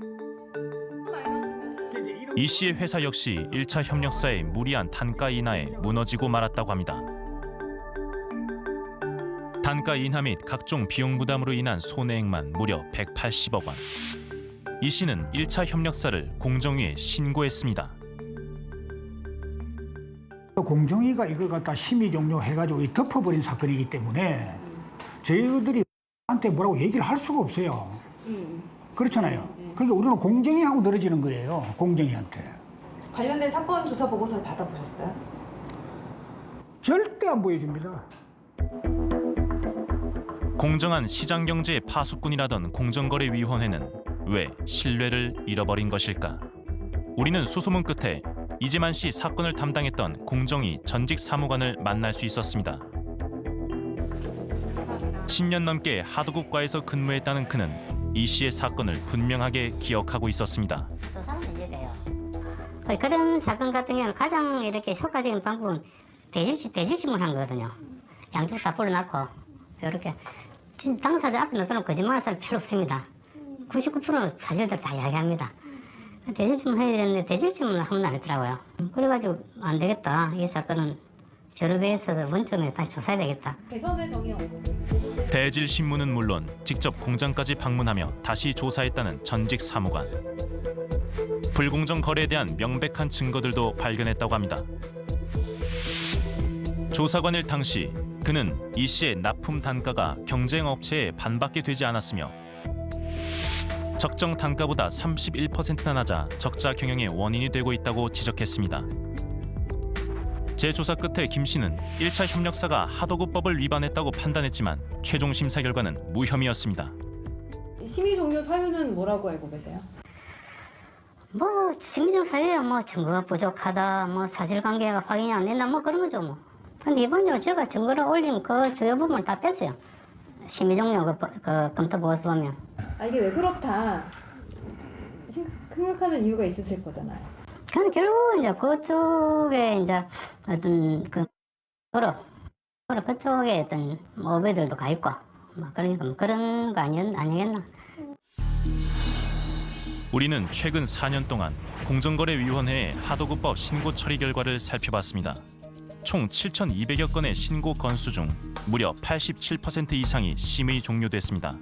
이 씨의 회사 역시 1차 협력사의 무리한 단가 인하에 무너지고 말았다고 합니다. 단가 인하 및 각종 비용 부담으로 인한 손해액만 무려 180억 원. 이 씨는 1차 협력사를 공정위에 신고했습니다. 공정위가 이걸 갖다 심의 종료해가지고 덮어버린 사건이기 때문에 저희들이 한테 뭐라고 얘기를 할 수가 없어요. 그렇잖아요. 그러니까 우리는 공정위하고 늘어지는 거예요. 공정위한테. 관련된 사건 조사 보고서를 받아보셨어요? 절대 안 보여줍니다. 공정한 시장 경제의 파수꾼이라던 공정거래위원회는 왜 신뢰를 잃어버린 것일까? 우리는 수소문 끝에 이재만 씨 사건을 담당했던 공정위 전직 사무관을 만날 수 있었습니다. 10년 넘게 하도급과에서 근무했다는 그는 이 씨의 사건을 분명하게 기억하고 있었습니다. 조사는 이제 돼요. 그런 사건 같은 경우는 가장 이렇게 효과적인 방법은 대질심을 하는 거거든요. 양쪽 다 불러놓고 이렇게 당사자 앞에 놓고는 거짓말할 사람 별로 없습니다. 99% 사실들 다 이야기합니다. 대질심을 해야 되는데 대질심을 한 번도 안 했더라고요. 그래가지고 안 되겠다. 이 사건은 저렴해서 원점에 다시 조사해야 되겠다. 개선의 정의 대질 신문은 물론 직접 공장까지 방문하며 다시 조사했다는 전직 사무관. 불공정 거래에 대한 명백한 증거들도 발견했다고 합니다. 조사관일 당시 그는 이 씨의 납품 단가가 경쟁 업체에 반밖에 되지 않았으며 적정 단가보다 31%나 낮아 적자 경영의 원인이 되고 있다고 지적했습니다. 재조사 끝에 김 씨는 1차 협력사가 하도급법을 위반했다고 판단했지만 최종 심사 결과는 무혐의였습니다. 심의 종료 사유는 뭐라고 알고 계세요? 뭐 심리적 사유야 뭐 증거가 부족하다, 뭐 사실관계가 확인이 안 된다, 뭐 그런 거죠 뭐. 근데 이번적으로 제가 증거를 올린 그 주요 부분을 다 뺐어요. 심의 종료 그 검토 보고서 보면. 이게 왜 그렇다 생각하는 이유가 있으실 거잖아요. 그건 결국은 이제 그쪽에 이제 어떤 그 그쪽에 어떤 오배들도 가 있고 그러니까 그런 거 아니겠나. 우리는 최근 4년 동안 공정거래위원회의 하도급법 신고 처리 결과를 살펴봤습니다. 총 7,200여 건의 신고 건수 중 무려 87% 이상이 심의 종료됐습니다.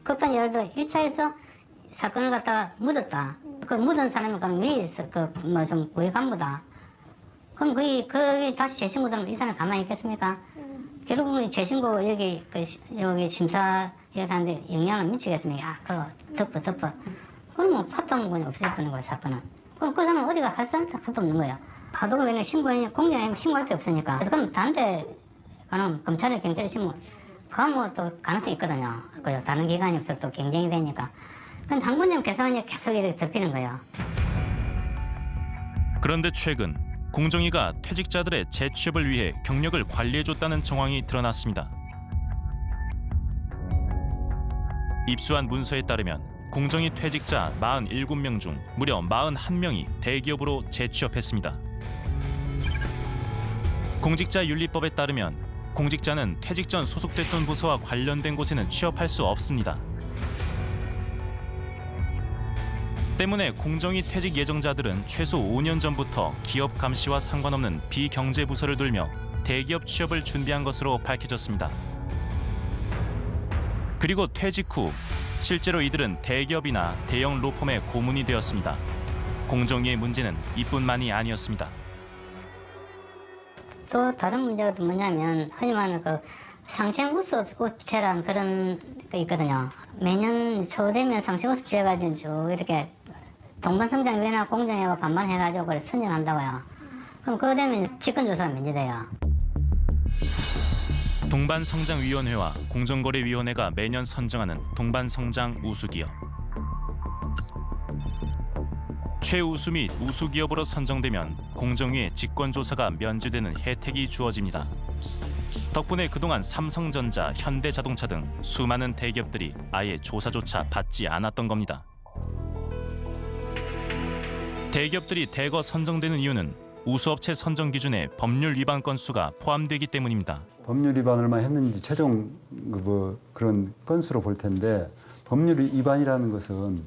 그것도 예를 들어 1차에서 사건을 갖다가 묻었다. 그 묻은 사람이 그럼 위에서 좀 고위 간부다. 그럼 거기 다시 재신고되면 이 사람 가만히 있겠습니까? 결국은 재신고 여기 심사 이렇게 하는데 영향을 미치겠습니까? 그거 덮어. 그러면 파통권이 없어질 거는 거예요, 사건은. 그럼 그 사람은 어디가 할 사람도 하나도 없는 거예요. 하도급에 공정에 신고할 데 없으니까. 그럼 다른 데 가는 검찰에 경찰에 신고 가면 또 가능성이 있거든요. 다른 기관이 없어 또 경쟁이 되니까. 그럼 한 군데 개선이 계속 이렇게 덮이는 거예요. 그런데 최근 공정위가 퇴직자들의 재취업을 위해 경력을 관리해줬다는 정황이 드러났습니다. 입수한 문서에 따르면 공정위 퇴직자 47명 중 무려 41명이 대기업으로 재취업했습니다. 공직자윤리법에 따르면 공직자는 퇴직 전 소속됐던 부서와 관련된 곳에는 취업할 수 없습니다. 때문에 공정위 퇴직 예정자들은 최소 5년 전부터 기업 감시와 상관없는 비경제 부서를 돌며 대기업 취업을 준비한 것으로 밝혀졌습니다. 그리고 퇴직 후 실제로 이들은 대기업이나 대형 로펌의 고문이 되었습니다. 공정위의 문제는 이뿐만이 아니었습니다. 또 다른 문제가 뭐냐면 흔히 말하는 상생우수업체라는 그런 게 있거든요. 매년 초 되면 상생우수업체 해가지고 쭉 이렇게 동반성장위원회와 공정위가 반반해가지고 그걸 선정한다고요. 그럼 그거 되면 직권조사가 면제돼요. 동반성장위원회와 공정거래위원회가 매년 선정하는 동반성장 우수기업. 최우수 및 우수기업으로 선정되면 공정위의 직권조사가 면제되는 혜택이 주어집니다. 덕분에 그동안 삼성전자, 현대자동차 등 수많은 대기업들이 아예 조사조차 받지 않았던 겁니다. 대기업들이 대거 선정되는 이유는 우수업체 선정 기준에 법률 위반 건수가 포함되기 때문입니다. 법률 위반을만 했는지 최종 그런 건수로 볼 텐데 법률 위반이라는 것은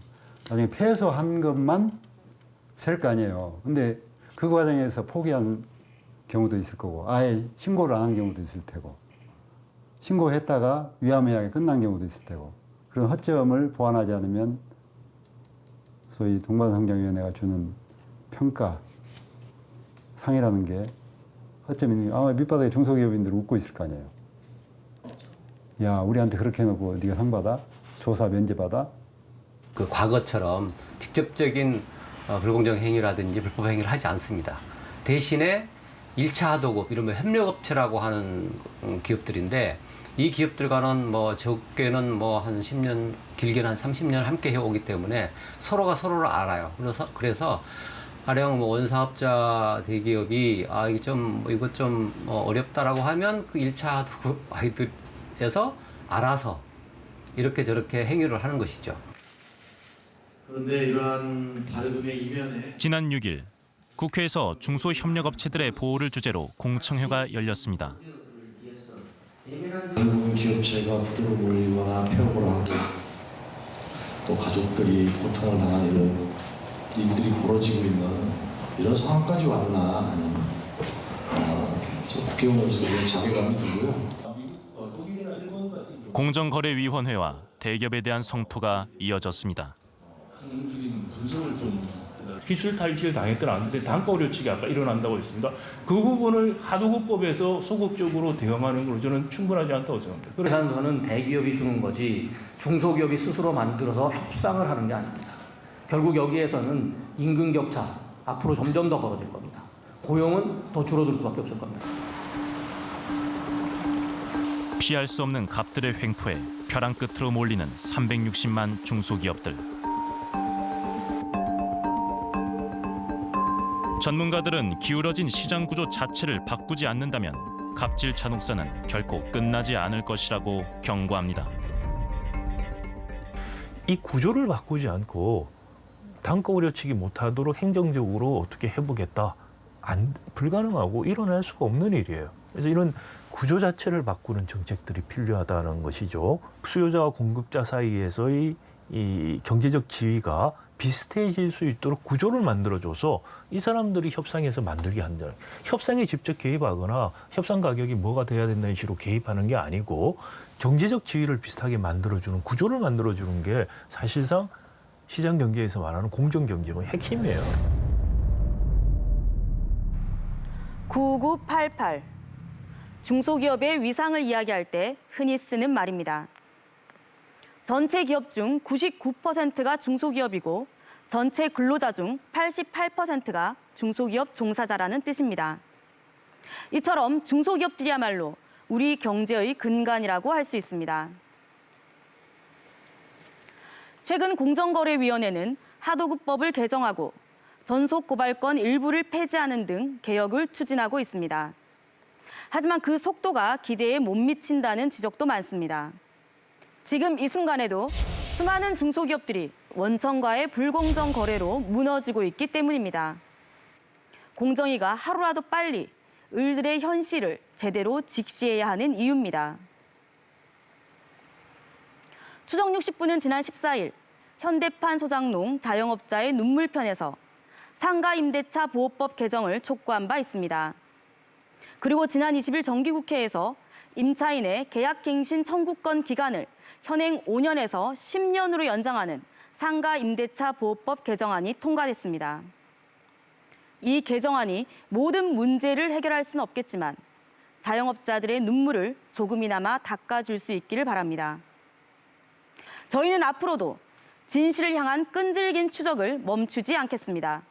나중에 패소한 것만 셀 거 아니에요. 근데 그 과정에서 포기한 경우도 있을 거고 아예 신고를 안 한 경우도 있을 테고 신고했다가 위험하게 끝난 경우도 있을 테고 그런 허점을 보완하지 않으면 소위 동반성장위원회가 주는 평가 상이라는 게 허점이 있는 게 아마 밑바닥에 중소기업인들 웃고 있을 거 아니에요. 야 우리한테 그렇게 해놓고 네가 상 받아? 조사 면제 받아? 그 과거처럼 직접적인 불공정 행위라든지 불법 행위를 하지 않습니다. 대신에 1차 하도급 이런 협력업체라고 하는 기업들인데 이 기업들과는 적게는 한 10년, 길게는 한 30년 함께 해오기 때문에 서로가 서로를 알아요. 그래서 가령 원사업자 대기업이 이거 좀 어렵다라고 하면 그 1차 하도급 아이들에서 알아서 이렇게 저렇게 행위를 하는 것이죠. 그런데 이러한 다름의 이면에 지난 6일 국회에서 중소협력업체들의 보호를 주제로 공청회가 열렸습니다. 대부분 기업체가 부도를 몰리거나 폐업을 하고 또 가족들이 고통을 당하는 이런 일들이 벌어지고 있는 이런 상황까지 왔나 하는 국회의원으로서 자괴감이 들고요. 공정거래위원회와 대기업에 대한 성토가 이어졌습니다. 기술 탈취를 당했더라는데 단가 오류치기 아까 일어난다고 했습니다. 그 부분을 하도급법에서 소극적으로 대응하는 걸로 저는 충분하지 않다고 생각합니다. 계산서는 대기업이 주는 거지 중소기업이 스스로 만들어서 협상을 하는 게 아닙니다. 결국 여기에서는 임금 격차 앞으로 점점 더 벌어질 겁니다. 고용은 더 줄어들 수밖에 없을 겁니다. 피할 수 없는 갑들의 횡포에 벼랑 끝으로 몰리는 360만 중소기업들. 전문가들은 기울어진 시장 구조 자체를 바꾸지 않는다면 갑질 잔혹사는 결코 끝나지 않을 것이라고 경고합니다. 이 구조를 바꾸지 않고 단가 오려치기 못하도록 행정적으로 어떻게 해보겠다. 불가능하고 일어날 수가 없는 일이에요. 그래서 이런 구조 자체를 바꾸는 정책들이 필요하다는 것이죠. 수요자와 공급자 사이에서의 이 경제적 지위가 비슷해질 수 있도록 구조를 만들어줘서 이 사람들이 협상에서 만들게 한다. 협상에 직접 개입하거나 협상 가격이 뭐가 돼야 된다는 식으로 개입하는 게 아니고 경제적 지위를 비슷하게 만들어주는 구조를 만들어주는 게 사실상 시장 경제에서 말하는 공정 경제의 핵심이에요. 9988. 중소기업의 위상을 이야기할 때 흔히 쓰는 말입니다. 전체 기업 중 99%가 중소기업이고 전체 근로자 중 88%가 중소기업 종사자라는 뜻입니다. 이처럼 중소기업들이야말로 우리 경제의 근간이라고 할 수 있습니다. 최근 공정거래위원회는 하도급법을 개정하고 전속고발권 일부를 폐지하는 등 개혁을 추진하고 있습니다. 하지만 그 속도가 기대에 못 미친다는 지적도 많습니다. 지금 이 순간에도 수많은 중소기업들이 원청과의 불공정 거래로 무너지고 있기 때문입니다. 공정위가 하루라도 빨리 을들의 현실을 제대로 직시해야 하는 이유입니다. 추정 60분은 지난 14일 현대판 소장농 자영업자의 눈물편에서 상가임대차 보호법 개정을 촉구한 바 있습니다. 그리고 지난 20일 정기국회에서 임차인의 계약갱신 청구권 기간을 현행 5년에서 10년으로 연장하는 상가임대차 보호법 개정안이 통과됐습니다. 이 개정안이 모든 문제를 해결할 수는 없겠지만 자영업자들의 눈물을 조금이나마 닦아줄 수 있기를 바랍니다. 저희는 앞으로도 진실을 향한 끈질긴 추적을 멈추지 않겠습니다.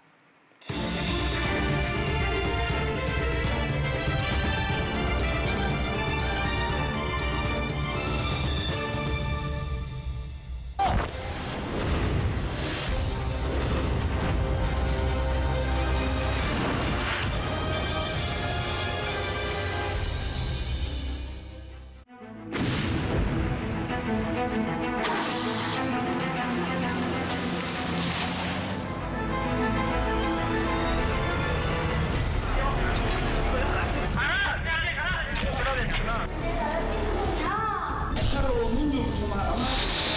민주주의만